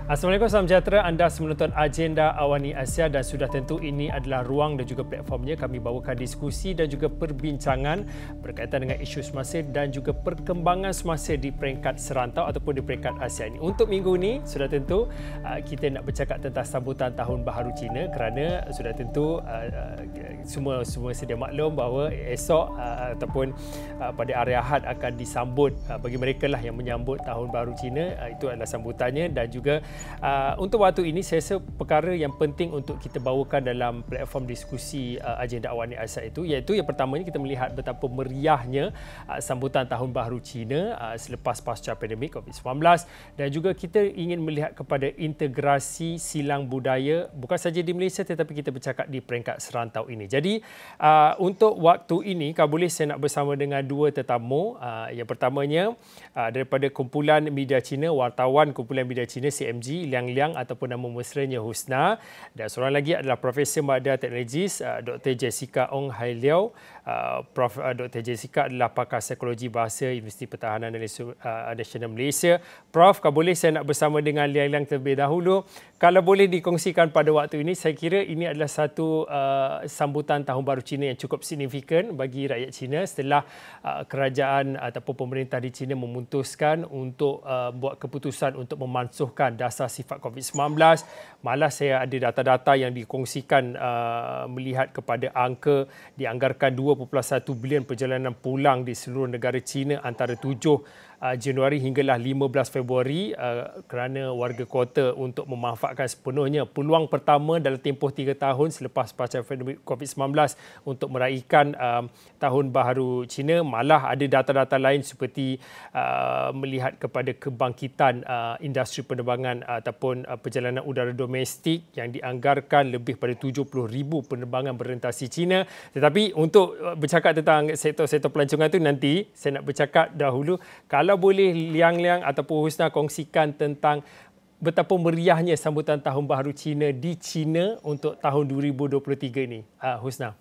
Assalamualaikum, salam sejahtera. Anda menonton Agenda Awani Asia dan sudah tentu ini adalah ruang dan juga platformnya kami bawakan diskusi dan juga perbincangan berkaitan dengan isu semasa dan juga perkembangan semasa di peringkat serantau ataupun di peringkat Asia ini. Untuk minggu ini sudah tentu kita nak bercakap tentang sambutan Tahun Baharu Cina kerana sudah tentu semua sedia maklum bahawa esok ataupun pada hari Ahad akan disambut bagi mereka lah yang menyambut Tahun Baharu Cina. Itu adalah sambutannya dan juga untuk waktu ini saya rasa perkara yang penting untuk kita bawakan dalam platform diskusi Agenda Awani Asia itu iaitu yang pertamanya kita melihat betapa meriahnya sambutan Tahun Baharu Cina selepas pasca pandemik COVID-19 dan juga kita ingin melihat kepada integrasi silang budaya bukan saja di Malaysia tetapi kita bercakap di peringkat serantau ini. Jadi untuk waktu ini kalau boleh saya nak bersama dengan dua tetamu. Yang pertamanya daripada kumpulan media Cina, wartawan kumpulan media Cina CMG Liang Liang ataupun nama mesranya Husna, dan seorang lagi adalah Profesor Madya Teknologis Dr. Jessica Ong Hai Liao. Prof. Dr. Jessica adalah pakar psikologi bahasa Universiti Pertahanan Nasional Malaysia. Prof, kalau boleh saya nak bersama dengan Liang Liang terlebih dahulu. Kalau boleh dikongsikan pada waktu ini, saya kira ini adalah satu sambutan Tahun Baru Cina yang cukup signifikan bagi rakyat Cina setelah kerajaan ataupun pemerintah di Cina memutuskan untuk buat keputusan untuk memansuhkan dasar sifat COVID-19. Malah saya ada data-data yang dikongsikan melihat kepada angka dianggarkan 2.1 bilion perjalanan pulang di seluruh negara Cina antara 7 Januari hinggalah 15 Februari kerana warga kota untuk memanfaatkan sepenuhnya peluang pertama dalam tempoh 3 tahun selepas pasca pandemik COVID-19 untuk meraihkan Tahun Baharu Cina. Malah ada data-data lain seperti melihat kepada kebangkitan industri penerbangan ataupun perjalanan udara domestik yang dianggarkan lebih pada 70,000 penerbangan berorientasi Cina. Tetapi untuk bercakap tentang sektor-sektor pelancongan itu nanti saya nak bercakap dahulu. Kalau boleh Liang Liang ataupun Husna kongsikan tentang betapa meriahnya sambutan Tahun Baharu Cina di China untuk tahun 2023 ini. Husna.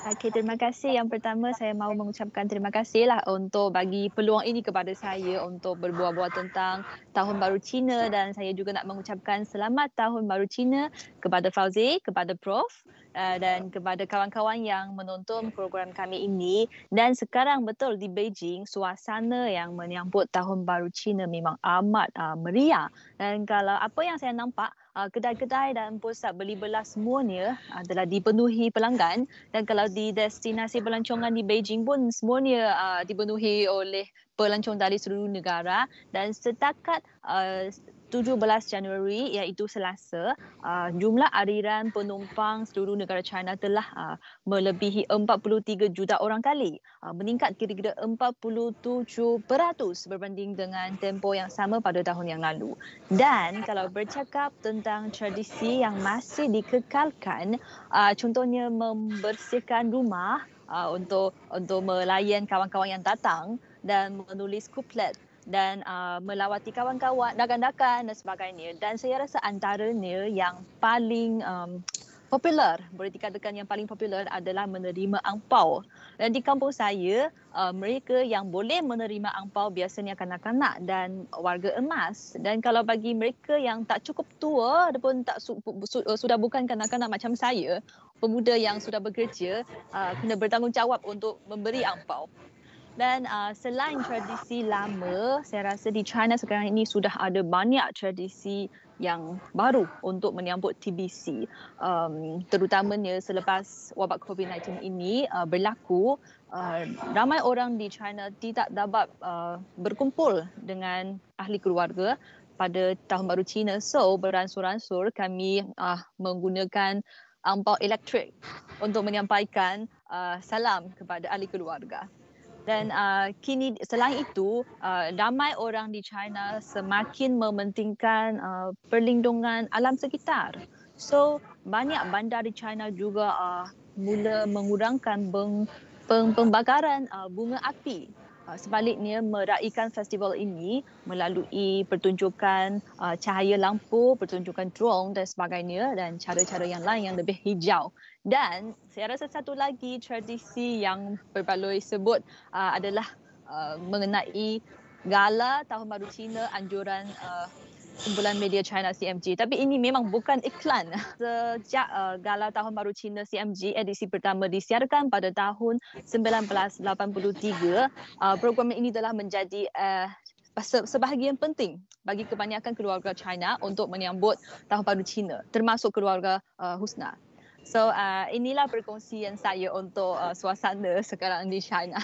Okey, terima kasih. Yang pertama saya mahu mengucapkan terima kasihlah untuk bagi peluang ini kepada saya untuk berbual-bual tentang Tahun Baru Cina, dan saya juga nak mengucapkan selamat Tahun Baru Cina kepada Fauzi, kepada Prof dan kepada kawan-kawan yang menonton program kami ini. Dan sekarang betul di Beijing suasana yang menyambut Tahun Baru Cina memang amat meriah. Dan kalau apa yang saya nampak, kedai-kedai dan pusat beli belah semuanya adalah dipenuhi pelanggan, dan kalau di destinasi pelancongan di Beijing pun semuanya dipenuhi oleh pelancong dari seluruh negara. Dan setakat 17 Januari iaitu Selasa, jumlah aliran penumpang seluruh negara China telah melebihi 43 juta orang kali, meningkat kira-kira 47% berbanding dengan tempoh yang sama pada tahun yang lalu. Dan kalau bercakap tentang tradisi yang masih dikekalkan, contohnya membersihkan rumah untuk melayan kawan-kawan yang datang dan menulis kuplet dan melawati kawan-kawan, rakan-rakan dan sebagainya. Dan saya rasa antaranya yang paling popular, boleh dikatakan yang paling popular adalah menerima angpau. Dan di kampung saya, mereka yang boleh menerima angpau biasanya kanak-kanak dan warga emas. Dan kalau bagi mereka yang tak cukup tua ataupun sudah bukan kanak-kanak macam saya, pemuda yang sudah bekerja, kena bertanggungjawab untuk memberi angpau. Dan selain tradisi lama, saya rasa di China sekarang ini sudah ada banyak tradisi yang baru untuk menyambut TBC. Terutamanya selepas wabak COVID-19 ini berlaku, ramai orang di China tidak dapat berkumpul dengan ahli keluarga pada Tahun Baru Cina. So beransur-ansur kami menggunakan angpau elektrik untuk menyampaikan salam kepada ahli keluarga. Dan kini selain itu, ramai orang di China semakin mementingkan perlindungan alam sekitar. So banyak bandar di China juga mula mengurangkan pembakaran bunga api. Sebaliknya meraihkan festival ini melalui pertunjukan cahaya lampu, pertunjukan drone dan sebagainya, dan cara-cara yang lain yang lebih hijau. Dan saya rasa satu lagi tradisi yang berbaloi sebut adalah mengenai gala Tahun Baru Cina anjuran kumpulan media China CMG. Tapi ini memang bukan iklan. Sejak Gala Tahun Baru Cina CMG edisi pertama disiarkan pada tahun 1983, program ini telah menjadi sebahagian penting bagi kebanyakan keluarga China untuk menyambut Tahun Baru Cina, termasuk keluarga Husna. So inilah perkongsian saya untuk suasana sekarang di China.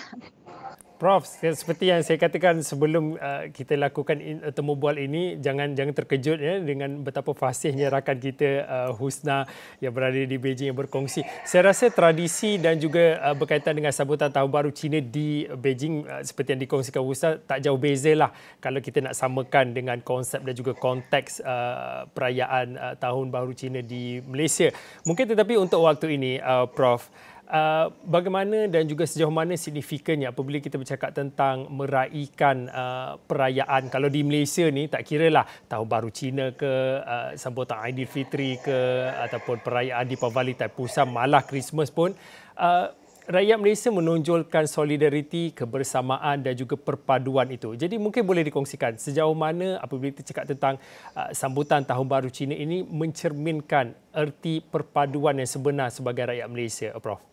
Prof, seperti yang saya katakan sebelum kita lakukan temu bual ini, jangan terkejut ya dengan betapa fasihnya rakan kita Husna yang berada di Beijing yang berkongsi. Saya rasa tradisi dan juga berkaitan dengan sambutan Tahun Baru Cina di Beijing seperti yang dikongsikan Husna tak jauh beza lah kalau kita nak samakan dengan konsep dan juga konteks perayaan Tahun Baru Cina di Malaysia. Mungkin tetapi untuk waktu ini, Prof, bagaimana dan juga sejauh mana signifikannya apabila kita bercakap tentang meraihkan perayaan. Kalau di Malaysia ni tak kiralah Tahun Baru Cina ke, sambutan Aidilfitri ke, ataupun perayaan Deepavali Thaipusam, malah Christmas pun, rakyat Malaysia menonjolkan solidariti, kebersamaan dan juga perpaduan itu. Jadi mungkin boleh dikongsikan sejauh mana apabila kita cakap tentang sambutan Tahun Baru Cina ini mencerminkan erti perpaduan yang sebenar sebagai rakyat Malaysia, Prof.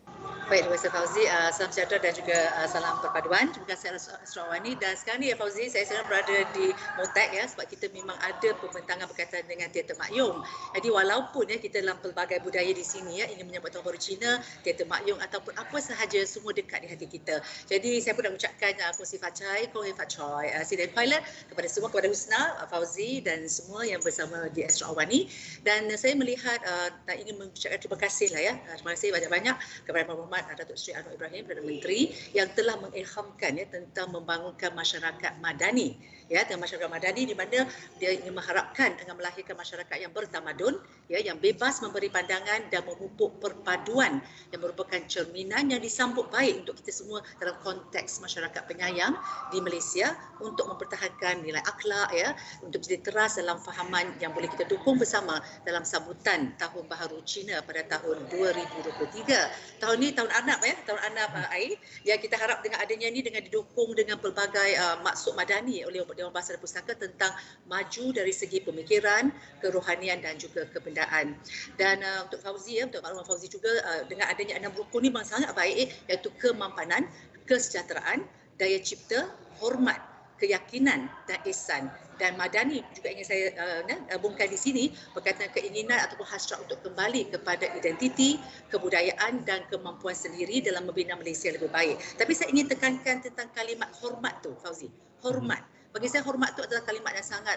Baik, terima kasih Fauzi. Salam sejahtera dan juga salam perpaduan. Terima kasih Asra Awani. Dan sekarang ni Fauzi, saya sekarang berada di Motek ya, sebab kita memang ada pembentangan berkaitan dengan teater makyum. Jadi walaupun ya kita dalam pelbagai budaya di sini ya, ingin menyambut Tahun Baru Cina, teater makyum ataupun apa sahaja, semua dekat di hati kita. Jadi saya pun nak ucapkan Kongsi Facai, Kong Hei Facai, Sidai Pilot kepada semua, kepada Husna, Fauzi dan semua yang bersama di Asra Awani. Dan saya melihat dan ingin mengucapkan terima kasih lah ya. Terima kasih banyak-banyak kepada Pak Muhammad Datuk Seri Anwar Ibrahim, Perdana Menteri, yang telah mengilhamkan ya tentang membangunkan masyarakat madani. Ya, dengan masyarakat madani di mana dia ingin mengharapkan dengan melahirkan masyarakat yang bertamadun, ya, yang bebas memberi pandangan dan memupuk perpaduan yang merupakan cerminan yang disambut baik untuk kita semua dalam konteks masyarakat penyayang di Malaysia untuk mempertahankan nilai akhlak ya, untuk jadi teras dalam fahaman yang boleh kita dukung bersama dalam sambutan Tahun Baharu Cina pada tahun 2023. Tahun ni tahun Arnab ya, tahun Arnab Air. Ya, kita harap dengan adanya ini dengan didukung dengan pelbagai maksud madani oleh Dewan Bahasa dan Pustaka tentang maju dari segi pemikiran, kerohanian dan juga kebendaan. Dan untuk Fauzi ya, untuk makluman Fauzi juga dengan adanya 6 rukun ini memang sangat baik, iaitu kemampanan, kesejahteraan, daya cipta, hormat, keyakinan dan ihsan. Dan madani juga ingin saya gabungkan di sini berkaitan keinginan ataupun hasrat untuk kembali kepada identiti, kebudayaan dan kemampuan sendiri dalam membina Malaysia lebih baik. Tapi saya ingin tekankan tentang kalimat hormat tu, Fauzi. Hormat. Bagi saya hormat itu adalah kalimat yang sangat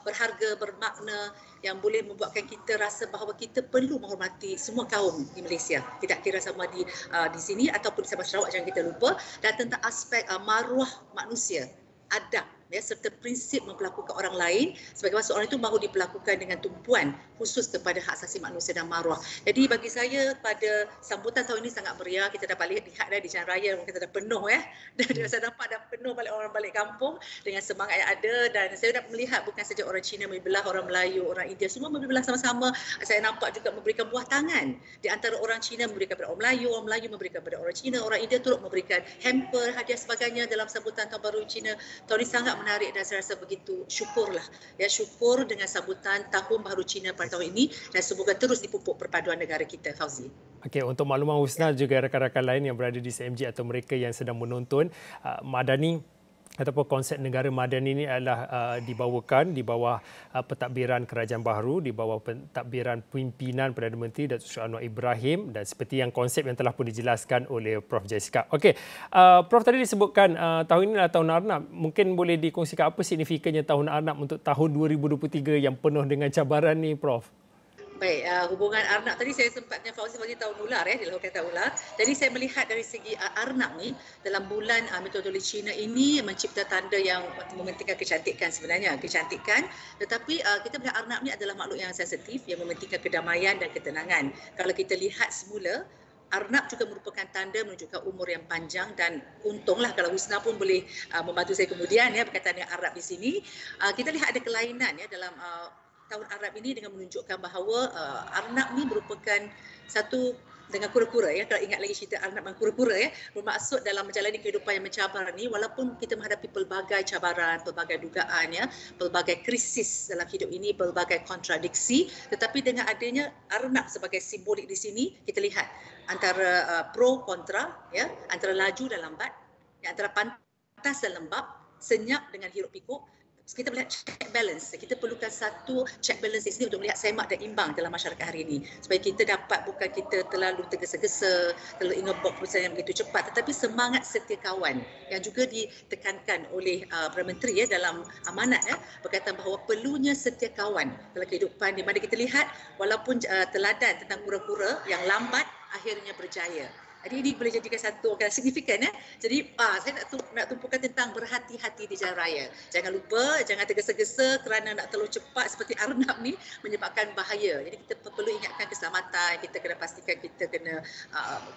berharga, bermakna, yang boleh membuatkan kita rasa bahawa kita perlu menghormati semua kaum di Malaysia. Tidak kira sama di sini ataupun di Sabah Sarawak, jangan kita lupa. Dan tentang aspek maruah manusia, adab ya, serta prinsip memperlakukan orang lain sebagaimana seorang itu mahu diperlakukan dengan tumpuan khusus kepada hak asasi manusia dan maruah. Jadi bagi saya pada sambutan tahun ini sangat meriah. Kita dapat lihat dah di jalan raya kita dah penuh ya. Dan saya nampak dah penuh balik orang balik kampung dengan semangat yang ada. Dan saya dapat melihat bukan saja orang Cina membelah, orang Melayu, orang India semua membelah sama-sama. Saya nampak juga memberikan buah tangan di antara orang Cina memberikan kepada orang Melayu memberikan kepada orang Cina, orang India turut memberikan hamper, hadiah sebagainya dalam sambutan Tahun Baru Cina. Tahun ini sangat menarik dan saya rasa begitu syukurlah ya, syukur dengan sambutan Tahun Baru Cina pada tahun ini dan semoga terus dipupuk perpaduan negara kita, Fauzi. Okey, untuk makluman Husna juga rakan-rakan lain yang berada di CMG atau mereka yang sedang menonton, madani ataupun konsep negara madani ini adalah dibawakan di bawah pentadbiran Kerajaan Baharu, di bawah pentadbiran pimpinan Perdana Menteri Datuk Seri Anwar Ibrahim dan seperti yang konsep yang telah pun dijelaskan oleh Prof Jessica. Okey, Prof tadi disebutkan tahun ini adalah tahun Arnab. Mungkin boleh dikongsikan apa signifikannya tahun Arnab untuk tahun 2023 yang penuh dengan cabaran ni, Prof? Baik, hubungan Arnab tadi saya sempat dengan Fauzi tahun ular ya, dilakukan tahun ular. Jadi saya melihat dari segi Arnab ni dalam bulan metodologi Cina ini mencipta tanda yang mementingkan kecantikan sebenarnya, kecantikan. Tetapi kita melihat Arnab ni adalah makhluk yang sensitif yang mementingkan kedamaian dan ketenangan. Kalau kita lihat semula, Arnab juga merupakan tanda menunjukkan umur yang panjang dan untunglah kalau Husna pun boleh membantu saya kemudian ya berkaitan dengan Arnab di sini. Kita lihat ada kelainan ya dalam tahun Arab ini dengan menunjukkan bahawa Arnab ni merupakan satu dengan kura-kura ya, kalau ingat lagi cerita Arnab dan kura-kura ya, bermaksud dalam menjalani kehidupan yang mencabar ni, walaupun kita menghadapi pelbagai cabaran, pelbagai dugaan ya, pelbagai krisis dalam hidup ini, pelbagai kontradiksi, tetapi dengan adanya Arnab sebagai simbolik di sini, kita lihat antara pro kontra ya, antara laju dan lambat, ya, antara pantas dan lembab, senyap dengan hiruk pikuk. Kita melihat check balance. Kita perlukan satu check balance di sini untuk melihat semak dan imbang dalam masyarakat hari ini. Supaya kita dapat, bukan kita terlalu tergesa-gesa, terlalu ingin buat keputusan yang begitu cepat, tetapi semangat setia kawan yang juga ditekankan oleh Perdana Menteri ya, dalam amanat ya, berkaitan bahawa perlunya setia kawan dalam kehidupan, di mana kita lihat walaupun teladan tentang kura-kura yang lambat akhirnya berjaya. Jadi ini boleh jadikan satu signifikan ya. Jadi saya nak tumpukan tentang berhati-hati di jalan raya. Jangan lupa, jangan tergesa-gesa kerana nak terlalu cepat seperti Arnab ni menyebabkan bahaya. Jadi kita perlu ingatkan keselamatan. Kita kena pastikan kita kena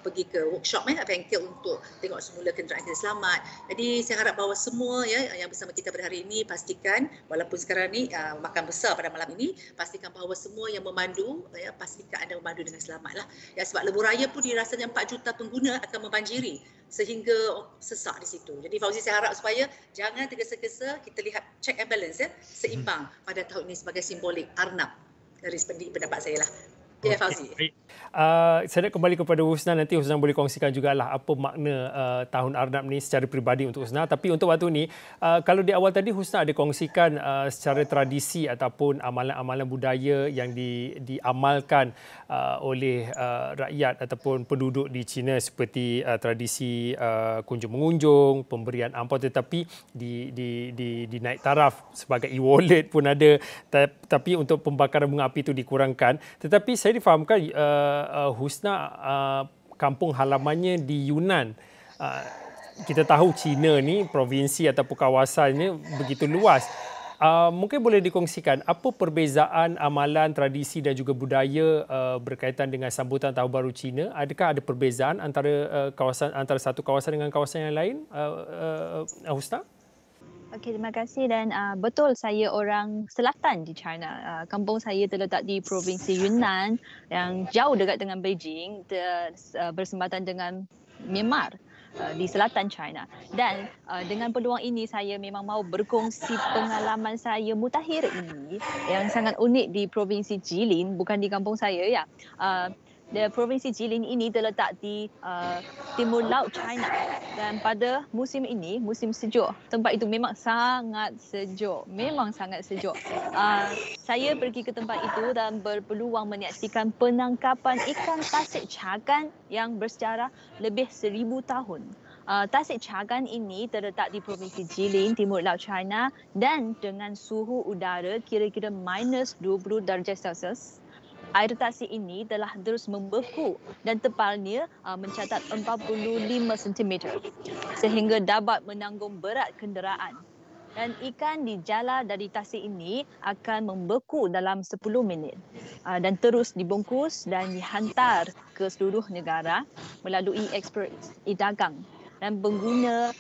pergi ke workshop bengkel untuk tengok semula kenderaan kita selamat. Jadi saya harap bahawa semua ya yang bersama kita pada hari ini pastikan, walaupun sekarang ni makan besar pada malam ini, pastikan bahawa semua yang memandu ya, pastikan anda memandu dengan selamat lah. Ya, sebab lebuh raya pun dirasanya 4 juta pengguna akan membanjiri sehingga sesak di situ. Jadi Fauzi, saya harap supaya jangan tergesa-gesa, kita lihat check and balance ya, seimbang pada tahun ini sebagai simbolik Arnab dari pendapat saya lah. Ya, Fauzi. Saya nak kembali kepada Husna, nanti Husna boleh kongsikan jugalah apa makna tahun Arnab ni secara peribadi untuk Husna. Tapi untuk waktu ni, kalau di awal tadi Husna ada kongsikan secara tradisi ataupun amalan-amalan budaya yang diamalkan oleh rakyat ataupun penduduk di China, seperti tradisi kunjung-mengunjung, pemberian ampau, tetapi dinaik taraf sebagai e-wallet pun ada, tapi untuk pembakaran bunga api itu dikurangkan. Tetapi saya difahamkan Husna kampung halamannya di Yunnan. Kita tahu China ni provinsi ataupun kawasannya begitu luas. Mungkin boleh dikongsikan apa perbezaan amalan, tradisi dan juga budaya berkaitan dengan sambutan Tahun Baru Cina? Adakah ada perbezaan antara satu kawasan dengan kawasan yang lain, Husna? Okey, terima kasih. Dan betul, saya orang selatan di China. Kampung saya terletak di Provinsi Yunnan yang jauh dekat dengan Beijing, bersempatan dengan Myanmar di selatan China. Dan dengan peluang ini, saya memang mahu berkongsi pengalaman saya mutakhir ini yang sangat unik di Provinsi Jilin, bukan di kampung saya ya. Provinsi Jilin ini terletak di timur laut China, dan pada musim ini, musim sejuk, tempat itu memang sangat sejuk, saya pergi ke tempat itu dan berpeluang menyaksikan penangkapan ikan tasik cagan yang bersejarah lebih 1000 tahun. Tasik cagan ini terletak di Provinsi Jilin, timur laut China, dan dengan suhu udara kira-kira minus 20 darjah Celsius. Air tasik ini telah terus membeku dan tepalnya mencatat 45 cm sehingga dapat menanggung berat kenderaan. Dan ikan dijala dari tasik ini akan membeku dalam 10 minit dan terus dibungkus dan dihantar ke seluruh negara melalui ekspedisi dagang. Dan pengguna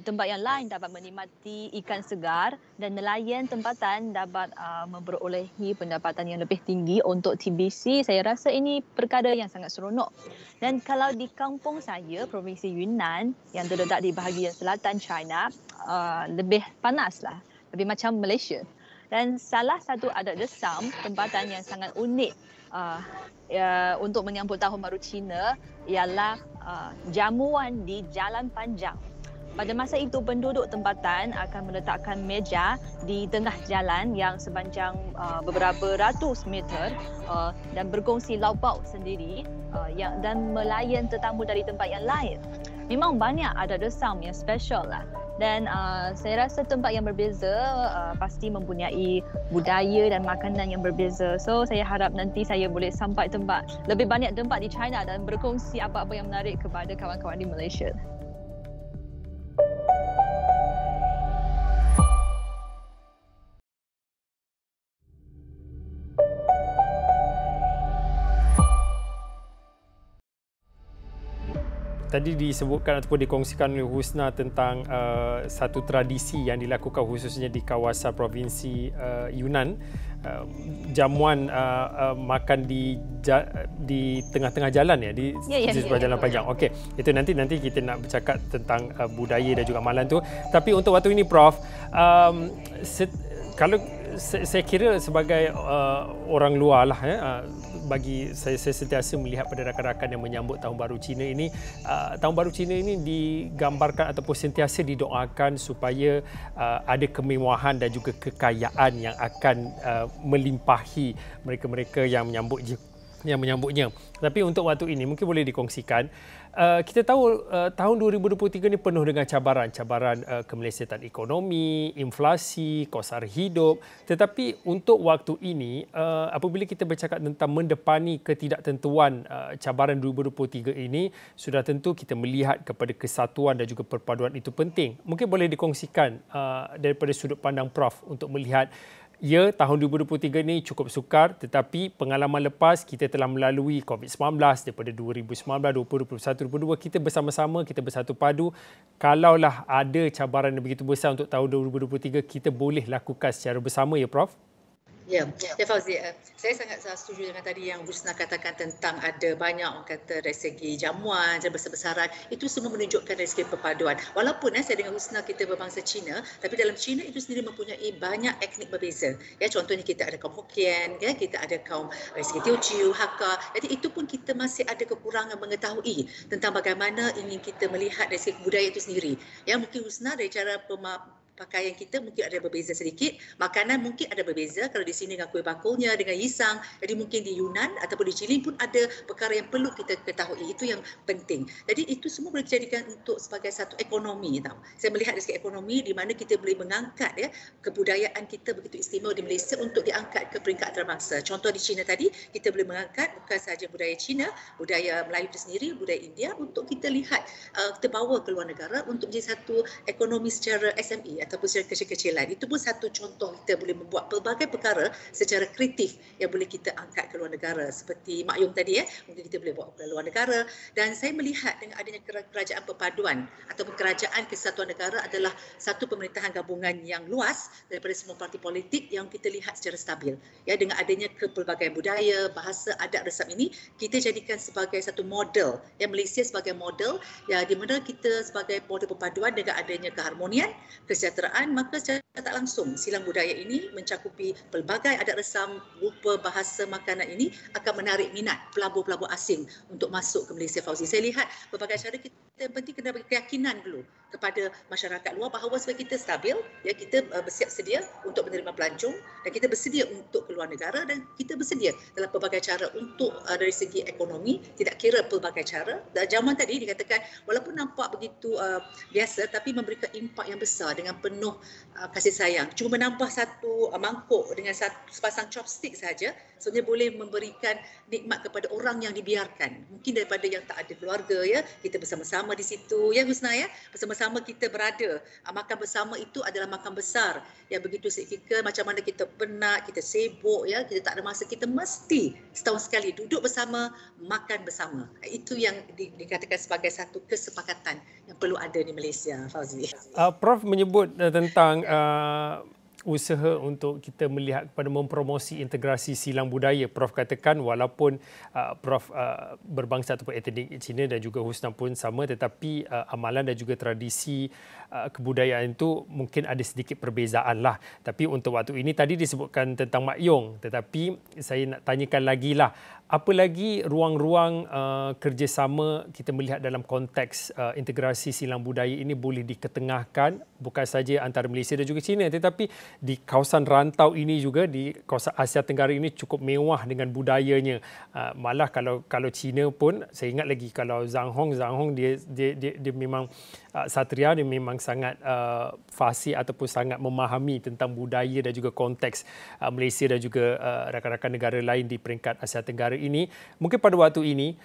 tempat yang lain dapat menikmati ikan segar dan nelayan tempatan dapat memperolehi pendapatan yang lebih tinggi untuk TBC. Saya rasa ini perkara yang sangat seronok. Dan kalau di kampung saya, Provinsi Yunnan yang terletak di bahagian selatan China, lebih panaslah, lebih macam Malaysia. Dan salah satu adat resam tempatan yang sangat unik untuk menyambut Tahun Baru Cina ialah jamuan di Jalan Panjang. Pada masa itu, penduduk tempatan akan meletakkan meja di tengah jalan yang sepanjang beberapa ratus meter dan berkongsi lauk pauk sendiri dan melayan tetamu dari tempat yang lain. Memang banyak adat resam yang special lah. Dan saya rasa tempat yang berbeza pasti mempunyai budaya dan makanan yang berbeza. So saya harap nanti saya boleh sampai lebih banyak tempat di China dan berkongsi apa-apa yang menarik kepada kawan-kawan di Malaysia. Tadi disebutkan ataupun dikongsikan oleh Husna tentang satu tradisi yang dilakukan khususnya di kawasan Provinsi Yunnan, jamuan makan di tengah-tengah jalan ya, di sebelah jalan panjang. Okey, itu nanti kita nak bercakap tentang budaya dan juga amalan tu. Tapi untuk waktu ini Prof, kalau saya kira sebagai orang luar lah bagi saya sentiasa melihat pada rakan-rakan yang menyambut Tahun Baru Cina ini, Tahun Baru Cina ini digambarkan ataupun sentiasa didoakan supaya ada kemewahan dan juga kekayaan yang akan melimpahi mereka-mereka yang menyambutnya. Tapi untuk waktu ini mungkin boleh dikongsikan, kita tahu tahun 2023 ini penuh dengan cabaran kemelesetan ekonomi, inflasi, kos harga hidup. Tetapi untuk waktu ini, apabila kita bercakap tentang mendepani ketidaktentuan cabaran 2023 ini, sudah tentu kita melihat kepada kesatuan dan juga perpaduan itu penting. Mungkin boleh dikongsikan daripada sudut pandang Prof untuk melihat, ya, tahun 2023 ini cukup sukar, tetapi pengalaman lepas kita telah melalui COVID-19 daripada 2019, 2021, 2022, kita bersama-sama, kita bersatu padu. Kalaulah ada cabaran yang begitu besar untuk tahun 2023, kita boleh lakukan secara bersama, ya Prof? Ya, Fauzi, saya sangat setuju dengan tadi yang Husna katakan tentang ada banyak orang kata dari segi jamuan dan besar-besaran, itu semua menunjukkan dari segi perpaduan. Walaupun saya dengan Husna kita berbangsa Cina, tapi dalam Cina itu sendiri mempunyai banyak etnik berbeza. Ya, contohnya kita ada kaum Hokkien, ya, kita ada kaum dari segi Teochew, Hakka. Jadi itu pun kita masih ada kekurangan mengetahui tentang bagaimana ingin kita melihat dari segi budaya itu sendiri. Ya, mungkin Husna dari cara pakaian kita mungkin ada berbeza sedikit, makanan mungkin ada berbeza. Kalau di sini dengan kuih bakulnya, dengan yisang, jadi mungkin di Yunan ataupun di Chile pun ada perkara yang perlu kita ketahui. Itu yang penting. Jadi itu semua boleh dijadikan untuk sebagai satu ekonomi. Saya melihat dari segi ekonomi di mana kita boleh mengangkat kebudayaan kita begitu istimewa di Malaysia untuk diangkat ke peringkat antarabangsa. Contoh di China tadi, kita boleh mengangkat bukan sahaja budaya Cina, budaya Melayu itu sendiri, budaya India, untuk kita lihat, kita bawa ke luar negara untuk menjadi satu ekonomi secara SME ataupun secara kecil-kecilan. Itu pun satu contoh kita boleh membuat pelbagai perkara secara kreatif yang boleh kita angkat ke luar negara. Seperti Mak Yong tadi, mungkin kita boleh bawa ke luar negara. Dan saya melihat dengan adanya kerajaan perpaduan ataupun kerajaan kesatuan negara adalah satu pemerintahan gabungan yang luas daripada semua parti politik yang kita lihat secara stabil. Ya, dengan adanya kepelbagaian budaya, bahasa, adat, resam ini, kita jadikan sebagai satu model. Ya, Malaysia sebagai model, ya, di mana kita sebagai model perpaduan dengan adanya keharmonian, kesejahteraan, maka secara tak langsung silang budaya ini mencakupi pelbagai adat resam, rupa, bahasa, makanan ini akan menarik minat pelabur-pelabur asing untuk masuk ke Malaysia, Fauzi. Saya lihat berbagai cara kita yang penting kena bagi keyakinan dulu kepada masyarakat luar bahawa supaya kita stabil, ya, kita bersiap sedia untuk menerima pelancong dan kita bersedia untuk keluar negara dan kita bersedia dalam pelbagai cara untuk dari segi ekonomi, tidak kira pelbagai cara. Dan zaman tadi dikatakan walaupun nampak begitu biasa tapi memberikan impak yang besar dengan penuh kasih sayang. Cuma menambah satu mangkuk dengan sepasang chopstick saja sebenarnya boleh memberikan nikmat kepada orang yang dibiarkan. Mungkin daripada yang tak ada keluarga, ya, kita bersama-sama di situ, ya Husna, ya, bersama-sama kita berada. Makan bersama itu adalah makan besar yang begitu signifikan. Macam mana kita penat, kita sibuk, ya, kita tak ada masa, kita mesti setahun sekali duduk bersama, makan bersama. Itu yang dikatakan sebagai satu kesepakatan yang perlu ada di Malaysia, Fauzi. Prof menyebut tentang usaha untuk kita melihat kepada mempromosi integrasi silang budaya. Prof katakan walaupun Prof berbangsa ataupun etnik Cina dan juga Husna pun sama, tetapi amalan dan juga tradisi kebudayaan itu mungkin ada sedikit perbezaan lah. Tapi untuk waktu ini tadi disebutkan tentang Mak Yong, tetapi saya nak tanyakan lagi lah, apa lagi ruang-ruang kerjasama kita melihat dalam konteks integrasi silang budaya ini boleh diketengahkan bukan saja antara Malaysia dan juga China, tetapi di kawasan rantau ini juga, di kawasan Asia Tenggara ini cukup mewah dengan budayanya. Malah kalau China pun, saya ingat lagi kalau Zhang Hong dia memang satria, dia memang sangat fasih ataupun sangat memahami tentang budaya dan juga konteks Malaysia dan juga rakan-rakan negara lain di peringkat Asia Tenggara ini. Mungkin pada waktu ini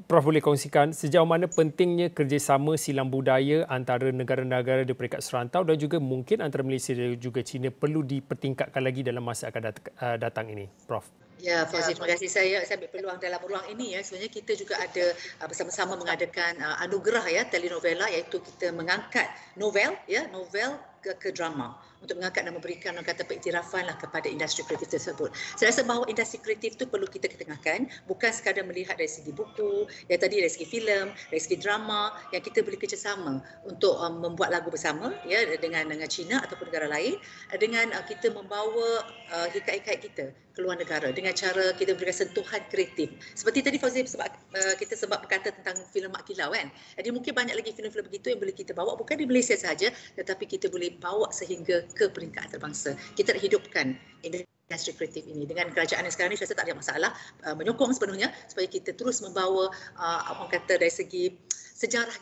Prof boleh kongsikan sejauh mana pentingnya kerjasama silang budaya antara negara-negara di peringkat serantau dan juga mungkin antara Malaysia dan juga China perlu dipertingkatkan lagi dalam masa akan datang ini, Prof. Ya, Fauzi, terima kasih. Saya ambil peluang dalam ruang ini, ya. Sebenarnya kita juga ada bersama-sama mengadakan anugerah, ya, telenovela, iaitu kita mengangkat novel, ya, novel ke drama untuk mengangkat dan memberikan orang kata pengiktirafan lah kepada industri kreatif tersebut. Saya rasa bahawa industri kreatif itu perlu kita ketengahkan, bukan sekadar melihat dari segi buku, yang tadi dari segi filem, dari segi drama, yang kita boleh kerjasama untuk membuat lagu bersama ya dengan China ataupun negara lain, dengan kita membawa hikayat-hikayat kita ke luar negara dengan cara kita berikan sentuhan kreatif. Seperti tadi Fauzi kita sebab berkata tentang filem Mak Kilau kan. Jadi mungkin banyak lagi filem-filem begitu yang boleh kita bawa bukan di Malaysia sahaja, tetapi kita boleh bawa sehingga ke peringkat antarabangsa. Kita nak hidupkan industri kreatif ini dengan kerajaan yang sekarang ni saya rasa tak ada masalah, menyokong sepenuhnya supaya kita terus membawa apa kata dari segi sejarah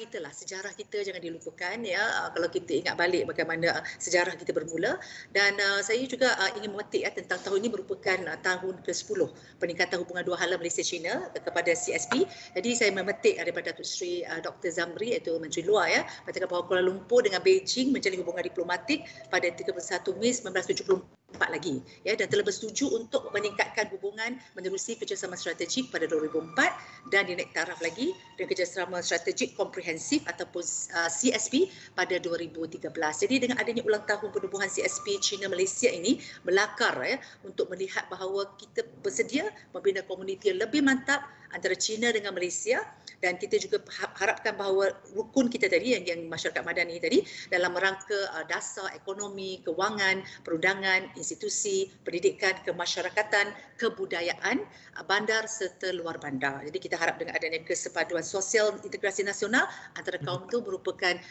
kita jangan dilupakan ya. Kalau kita ingat balik bagaimana sejarah kita bermula, dan saya juga ingin memetik tentang tahun ini merupakan tahun ke-10 peningkatan hubungan dua hala Malaysia China kepada CSP. Jadi saya memetik daripada Datuk Seri Dr. Zamri iaitu Menteri Luar ya, mengatakan bahawa Kuala Lumpur dengan Beijing menjalin hubungan diplomatik pada 31 Mei 1974 lagi ya, dan telah bersetuju untuk meningkatkan hubungan menerusi kerjasama strategik pada 2004 dan dinaik taraf lagi dengan kerjasama strategik komprehensif ataupun CSP pada 2013. Jadi dengan adanya ulang tahun penubuhan CSP China Malaysia ini melakar ya untuk melihat bahawa kita bersedia membina komuniti yang lebih mantap antara China dengan Malaysia, dan kita juga harapkan bahawa rukun kita tadi yang masyarakat madani tadi dalam rangka dasar ekonomi, kewangan, perundangan, institusi, pendidikan, kemasyarakatan, kebudayaan, bandar serta luar bandar. Jadi kita harap dengan adanya kesepaduan sosial integrasi nasional antara kaum itu merupakan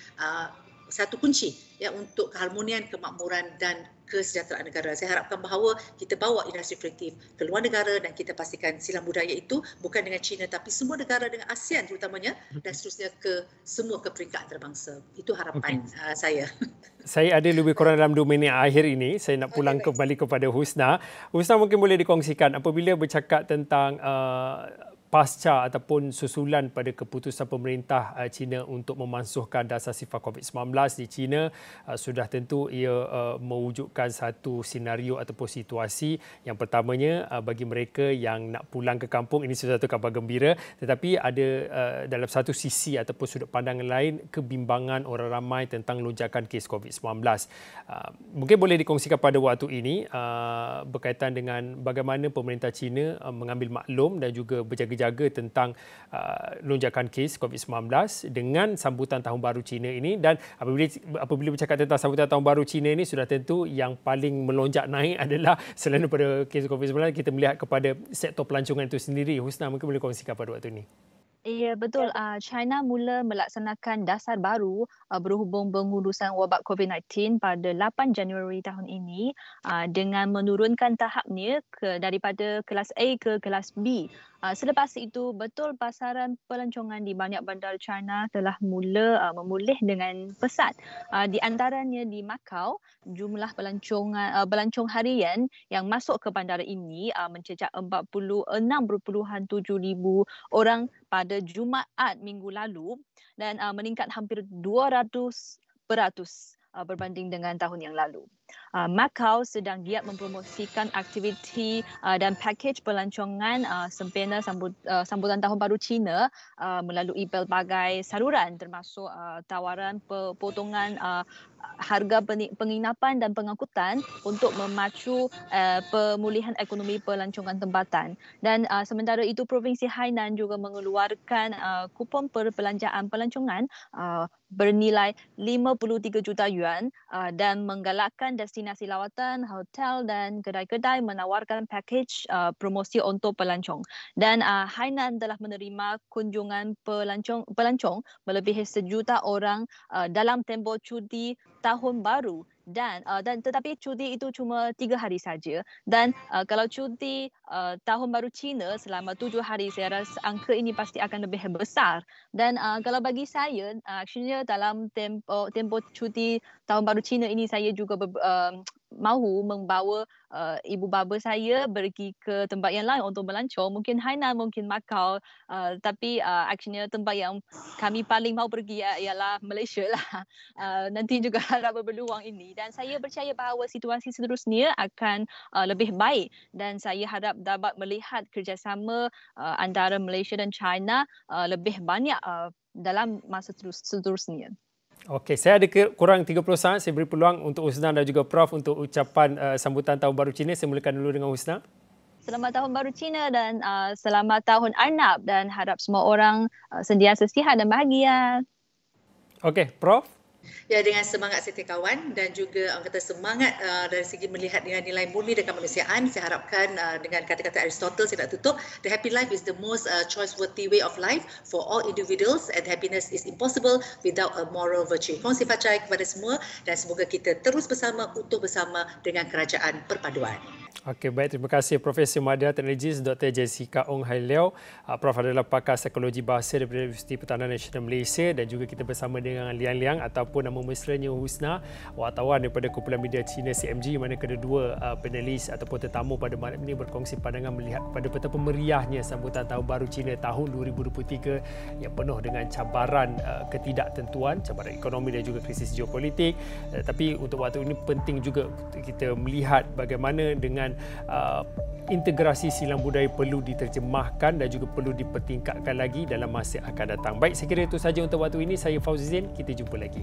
satu kunci ya untuk keharmonian, kemakmuran dan kesejahteraan negara. Saya harapkan bahawa kita bawa industri kreatif ke luar negara dan kita pastikan silang budaya itu bukan dengan China tapi semua negara dengan ASEAN terutamanya, dan seterusnya ke semua ke peringkat antarabangsa. Itu harapan saya. Saya ada lebih kurang dalam 2 minit akhir ini. Saya nak pulang kembali kepada Husna. Husna, mungkin boleh dikongsikan apabila bercakap tentang pasca ataupun susulan pada keputusan pemerintah China untuk memansuhkan dasar sifar COVID-19 di China, sudah tentu ia mewujudkan satu senario ataupun situasi. Yang pertamanya bagi mereka yang nak pulang ke kampung, ini satu khabar gembira, tetapi ada dalam satu sisi ataupun sudut pandangan lain kebimbangan orang ramai tentang lonjakan kes COVID-19. Mungkin boleh dikongsikan pada waktu ini berkaitan dengan bagaimana pemerintah China mengambil maklum dan juga berjaga-jaga tentang lonjakan kes COVID-19 dengan sambutan Tahun Baru Cina ini. Dan apabila bercakap tentang sambutan Tahun Baru Cina ini, sudah tentu yang paling melonjak naik adalah selain daripada kes COVID-19, kita melihat kepada sektor pelancongan itu sendiri. Husna, mungkin boleh kongsikan pada waktu ini. Ya, betul. China mula melaksanakan dasar baru berhubung pengurusan wabak COVID-19 pada 8 Januari tahun ini dengan menurunkan tahapnya daripada kelas A ke kelas B. Selepas itu, betul pasaran pelancongan di banyak bandar China telah mula memulih dengan pesat. Di antaranya di Macau, jumlah pelancong harian yang masuk ke bandar ini mencecah 46.7 ribu orang pada Jumaat minggu lalu dan meningkat hampir 200% berbanding dengan tahun yang lalu. Macau sedang giat mempromosikan aktiviti dan pakej pelancongan sempena sambutan Tahun Baru Cina melalui pelbagai saluran termasuk tawaran potongan harga penginapan dan pengangkutan untuk memacu pemulihan ekonomi pelancongan tempatan. Dan sementara itu Provinsi Hainan juga mengeluarkan kupon perbelanjaan pelancongan bernilai 53 juta yuan dan menggalakkan destinasi lawatan, hotel dan kedai-kedai menawarkan pakej promosi untuk pelancong. Dan Hainan telah menerima kunjungan pelancong melebihi 1 juta orang dalam tempoh cuti Tahun Baru. Dan tetapi cuti itu cuma 3 hari saja, dan kalau cuti Tahun Baru Cina selama 7 hari, saya rasa angka ini pasti akan lebih besar. Dan kalau bagi saya, actually dalam tempoh cuti Tahun Baru Cina ini, saya juga mahu membawa ibu bapa saya pergi ke tempat yang lain untuk melancong, mungkin Hainan, mungkin Macau, tapi actually tempat yang kami paling mahu pergi ialah Malaysia lah. Nanti juga harap berpeluang ini, dan saya percaya bahawa situasi seterusnya akan lebih baik, dan saya harap dapat melihat kerjasama antara Malaysia dan China lebih banyak dalam masa seterusnya. Okey, saya ada kurang 30 saat. Saya beri peluang untuk Husna dan juga Prof untuk ucapan sambutan Tahun Baru Cina. Saya mulakan dulu dengan Husna. Selamat Tahun Baru Cina dan selamat Tahun Arnab dan harap semua orang sentiasa sihat dan bahagia. Okey, Prof. Ya, dengan semangat setiakawan dan juga orang kata semangat dari segi melihat dengan nilai murni dan kemanusiaan, saya harapkan dengan kata-kata Aristotle saya nak tutup, the happy life is the most choice-worthy way of life for all individuals and happiness is impossible without a moral virtue. Kongsi facai kepada semua dan semoga kita terus bersama, utuh bersama dengan kerajaan perpaduan. Okey, baik. Terima kasih Profesor Madya Teknologis Dr. Jessica Ong Hai Lew. Prof adalah pakar psikologi bahasa daripada Universiti Pertahanan Nasional Malaysia dan juga kita bersama dengan Liang Liang ataupun nama mesranya Husna, wartawan daripada kumpulan media Cina CMG, mana kedua-dua panelis ataupun tetamu pada malam ini berkongsi pandangan melihat kepada betapa meriahnya sambutan Tahun Baru Cina tahun 2023 yang penuh dengan cabaran ketidaktentuan, cabaran ekonomi dan juga krisis geopolitik. Tapi untuk waktu ini penting juga kita melihat bagaimana dengan integrasi silang budaya perlu diterjemahkan dan juga perlu dipertingkatkan lagi dalam masa akan datang. Baik, saya kira itu sahaja untuk waktu ini. Saya Fauzi Zain, kita jumpa lagi.